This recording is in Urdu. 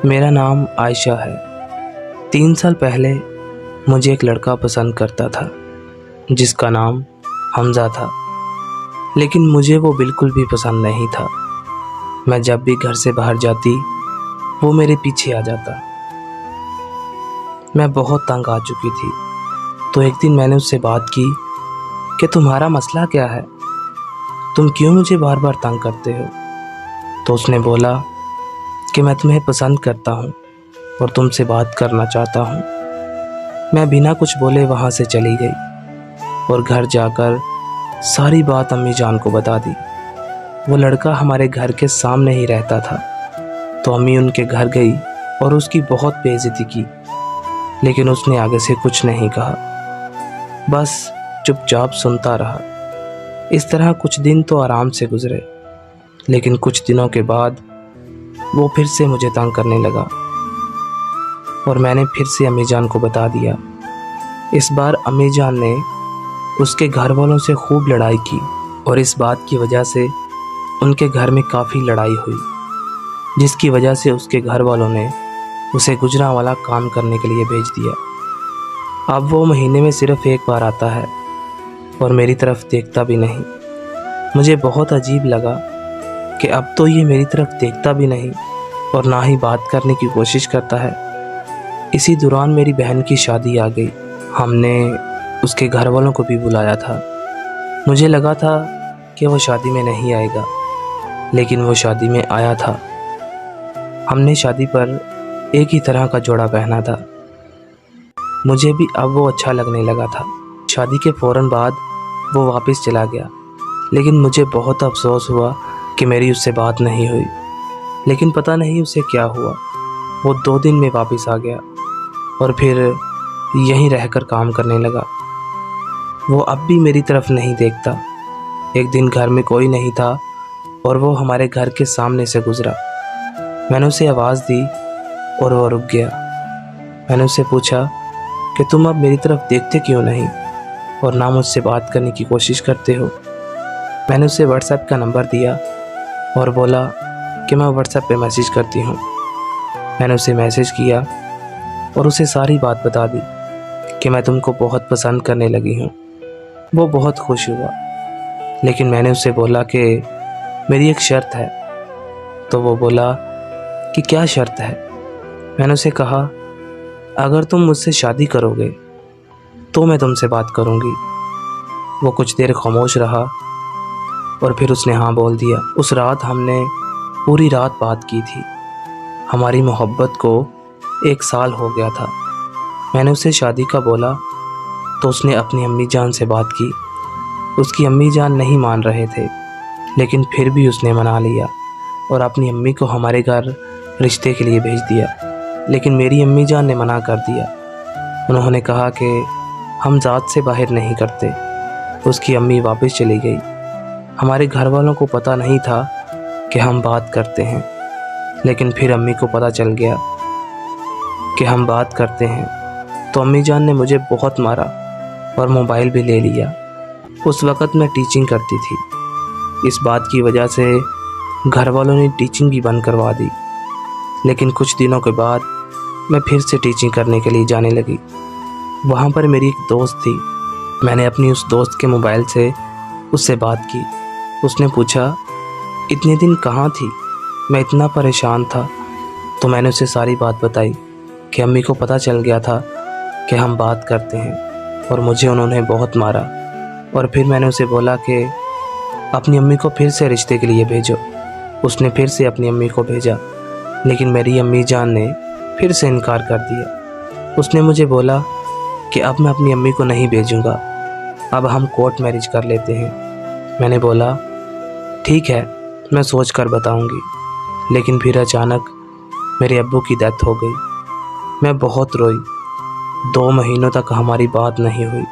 میرا نام عائشہ ہے۔ 3 سال پہلے مجھے ایک لڑکا پسند کرتا تھا جس کا نام حمزہ تھا، لیکن مجھے وہ بالکل بھی پسند نہیں تھا۔ میں جب بھی گھر سے باہر جاتی وہ میرے پیچھے آ جاتا۔ میں بہت تنگ آ چکی تھی، تو ایک دن میں نے اس سے بات کی کہ تمہارا مسئلہ کیا ہے؟ تم کیوں مجھے بار بار تنگ کرتے ہو؟ تو اس نے بولا کہ میں تمہیں پسند کرتا ہوں اور تم سے بات کرنا چاہتا ہوں۔ میں بنا کچھ بولے وہاں سے چلی گئی اور گھر جا کر ساری بات امی جان کو بتا دی۔ وہ لڑکا ہمارے گھر کے سامنے ہی رہتا تھا، تو امی ان کے گھر گئی اور اس کی بہت بے عزتی کی، لیکن اس نے آگے سے کچھ نہیں کہا، بس چپ چاپ سنتا رہا۔ اس طرح کچھ دن تو آرام سے گزرے، لیکن کچھ دنوں کے بعد وہ پھر سے مجھے تنگ کرنے لگا اور میں نے پھر سے امی جان کو بتا دیا۔ اس بار امی جان نے اس کے گھر والوں سے خوب لڑائی کی اور اس بات کی وجہ سے ان کے گھر میں کافی لڑائی ہوئی، جس کی وجہ سے اس کے گھر والوں نے اسے گجرانوالہ کام کرنے کے لیے بھیج دیا۔ اب وہ مہینے میں صرف ایک بار آتا ہے اور میری طرف دیکھتا بھی نہیں۔ مجھے بہت عجیب لگا کہ اب تو یہ میری طرف دیکھتا بھی نہیں اور نہ ہی بات کرنے کی کوشش کرتا ہے۔ اسی دوران میری بہن کی شادی آ گئی۔ ہم نے اس کے گھر والوں کو بھی بلایا تھا۔ مجھے لگا تھا کہ وہ شادی میں نہیں آئے گا، لیکن وہ شادی میں آیا تھا۔ ہم نے شادی پر ایک ہی طرح کا جوڑا پہنا تھا۔ مجھے بھی اب وہ اچھا لگنے لگا تھا۔ شادی کے فوراً بعد وہ واپس چلا گیا، لیکن مجھے بہت افسوس ہوا کہ میری اس سے بات نہیں ہوئی۔ لیکن پتہ نہیں اسے کیا ہوا، وہ 2 دن میں واپس آ گیا اور پھر یہیں رہ کر کام کرنے لگا۔ وہ اب بھی میری طرف نہیں دیکھتا۔ ایک دن گھر میں کوئی نہیں تھا اور وہ ہمارے گھر کے سامنے سے گزرا۔ میں نے اسے آواز دی اور وہ رک گیا۔ میں نے اسے پوچھا کہ تم اب میری طرف دیکھتے کیوں نہیں اور نہ مجھ سے بات کرنے کی کوشش کرتے ہو؟ میں نے اسے واٹس ایپ کا نمبر دیا اور بولا کہ میں واٹس ایپ پہ میسیج کرتی ہوں۔ میں نے اسے میسیج کیا اور اسے ساری بات بتا دی کہ میں تم کو بہت پسند کرنے لگی ہوں۔ وہ بہت خوش ہوا، لیکن میں نے اسے بولا کہ میری ایک شرط ہے۔ تو وہ بولا کہ کیا شرط ہے؟ میں نے اسے کہا اگر تم مجھ سے شادی کرو گے تو میں تم سے بات کروں گی۔ وہ کچھ دیر خاموش رہا اور پھر اس نے ہاں بول دیا۔ اس رات ہم نے پوری رات بات کی تھی۔ ہماری محبت کو 1 سال ہو گیا تھا۔ میں نے اسے شادی کا بولا تو اس نے اپنی امی جان سے بات کی۔ اس کی امی جان نہیں مان رہے تھے، لیکن پھر بھی اس نے منا لیا اور اپنی امی کو ہمارے گھر رشتے کے لیے بھیج دیا۔ لیکن میری امی جان نے منع کر دیا۔ انہوں نے کہا کہ ہم ذات سے باہر نہیں کرتے۔ اس کی امی واپس چلی گئی۔ ہمارے گھر والوں کو پتہ نہیں تھا کہ ہم بات کرتے ہیں، لیکن پھر امی کو پتہ چل گیا کہ ہم بات کرتے ہیں، تو امی جان نے مجھے بہت مارا اور موبائل بھی لے لیا۔ اس وقت میں ٹیچنگ کرتی تھی۔ اس بات کی وجہ سے گھر والوں نے ٹیچنگ بھی بند کروا دی، لیکن کچھ دنوں کے بعد میں پھر سے ٹیچنگ کرنے کے لیے جانے لگی۔ وہاں پر میری ایک دوست تھی۔ میں نے اپنی اس دوست کے موبائل سے اس سے بات کی۔ اس نے پوچھا اتنے دن کہاں تھی؟ میں اتنا پریشان تھا۔ تو میں نے اسے ساری بات بتائی کہ امی کو پتہ چل گیا تھا کہ ہم بات کرتے ہیں اور مجھے انہوں نے بہت مارا۔ اور پھر میں نے اسے بولا کہ اپنی امی کو پھر سے رشتے کے لیے بھیجو۔ اس نے پھر سے اپنی امی کو بھیجا، لیکن میری امی جان نے پھر سے انکار کر دیا۔ اس نے مجھے بولا کہ اب میں اپنی امی کو نہیں بھیجوں گا، اب ہم کورٹ میرج کر لیتے ہیں۔ میں نے بولا ٹھیک ہے، میں سوچ کر بتاؤں گی۔ لیکن پھر اچانک میرے ابو کی ڈیتھ ہو گئی۔ میں بہت روئی۔ 2 مہینوں تک ہماری بات نہیں ہوئی۔